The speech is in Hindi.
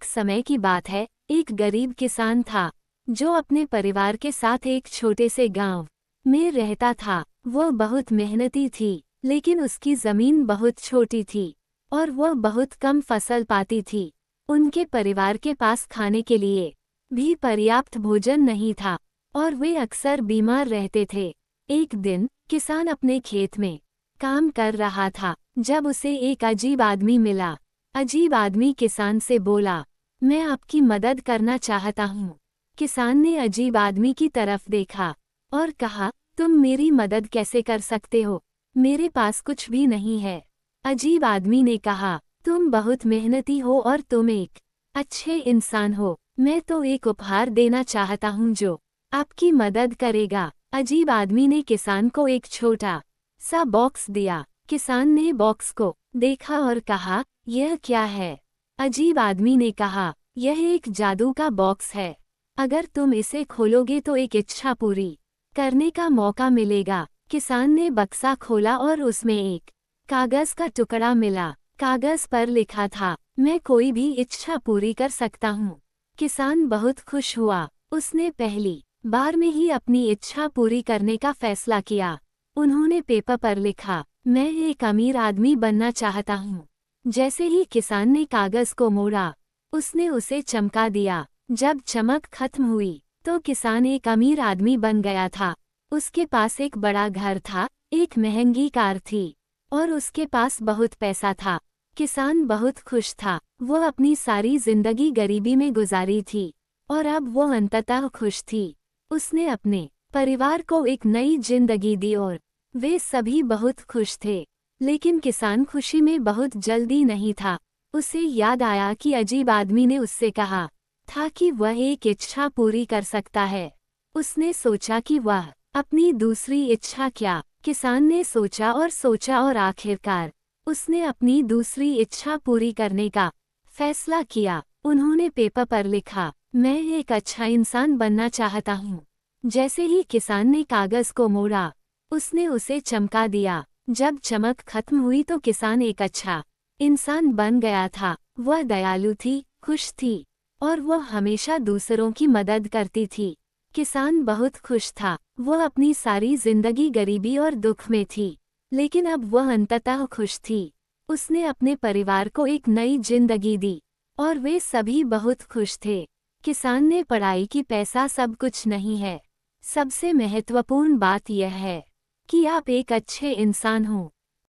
एक समय की बात है, एक गरीब किसान था जो अपने परिवार के साथ एक छोटे से गांव में रहता था। वो बहुत मेहनती थी, लेकिन उसकी जमीन बहुत छोटी थी और वह बहुत कम फसल पाती थी। उनके परिवार के पास खाने के लिए भी पर्याप्त भोजन नहीं था और वे अक्सर बीमार रहते थे। एक दिन किसान अपने खेत में काम कर रहा था जब उसे एक अजीब आदमी मिला। अजीब आदमी किसान से बोला, मैं आपकी मदद करना चाहता हूँ। किसान ने अजीब आदमी की तरफ देखा और कहा, तुम मेरी मदद कैसे कर सकते हो? मेरे पास कुछ भी नहीं है। अजीब आदमी ने कहा, तुम बहुत मेहनती हो और तुम एक अच्छे इंसान हो। मैं तो एक उपहार देना चाहता हूँ जो आपकी मदद करेगा। अजीब आदमी ने किसान को एक छोटा सा बॉक्स दिया। किसान ने बॉक्स को देखा और कहा, यह क्या है? अजीब आदमी ने कहा, यह एक जादू का बॉक्स है। अगर तुम इसे खोलोगे तो एक इच्छा पूरी करने का मौका मिलेगा। किसान ने बक्सा खोला और उसमें एक कागज का टुकड़ा मिला। कागज पर लिखा था, मैं कोई भी इच्छा पूरी कर सकता हूँ। किसान बहुत खुश हुआ। उसने पहली बार में ही अपनी इच्छा पूरी करने का फैसला किया। उन्होंने पेपर पर लिखा, मैं एक अमीर आदमी बनना चाहता हूँ। जैसे ही किसान ने कागज को मोड़ा, उसने उसे चमका दिया। जब चमक खत्म हुई तो किसान एक अमीर आदमी बन गया था। उसके पास एक बड़ा घर था, एक महंगी कार थी और उसके पास बहुत पैसा था। किसान बहुत खुश था। वो अपनी सारी जिंदगी गरीबी में गुजारी थी और अब वो अंततः खुश थी। उसने अपने परिवार को एक नई जिंदगी दी और वे सभी बहुत खुश थे। लेकिन किसान खुशी में बहुत जल्दी नहीं था। उसे याद आया कि अजीब आदमी ने उससे कहा था कि वह एक इच्छा पूरी कर सकता है। उसने सोचा कि वह अपनी दूसरी इच्छा क्या? किसान ने सोचा और आखिरकार उसने अपनी दूसरी इच्छा पूरी करने का फैसला किया। उन्होंने पेपर पर लिखा, मैं एक अच्छा इंसान बनना चाहता हूँ। जैसे ही किसान ने कागज को मोड़ा, उसने उसे चमका दिया। जब चमक खत्म हुई तो किसान एक अच्छा इंसान बन गया था। वह दयालु थी, खुश थी और वह हमेशा दूसरों की मदद करती थी। किसान बहुत खुश था। वह अपनी सारी जिंदगी गरीबी और दुख में थी, लेकिन अब वह अंततः खुश थी। उसने अपने परिवार को एक नई जिंदगी दी और वे सभी बहुत खुश थे। किसान ने पढ़ाई की पैसा सब कुछ नहीं है। सबसे महत्वपूर्ण बात यह है कि आप एक अच्छे इंसान हो।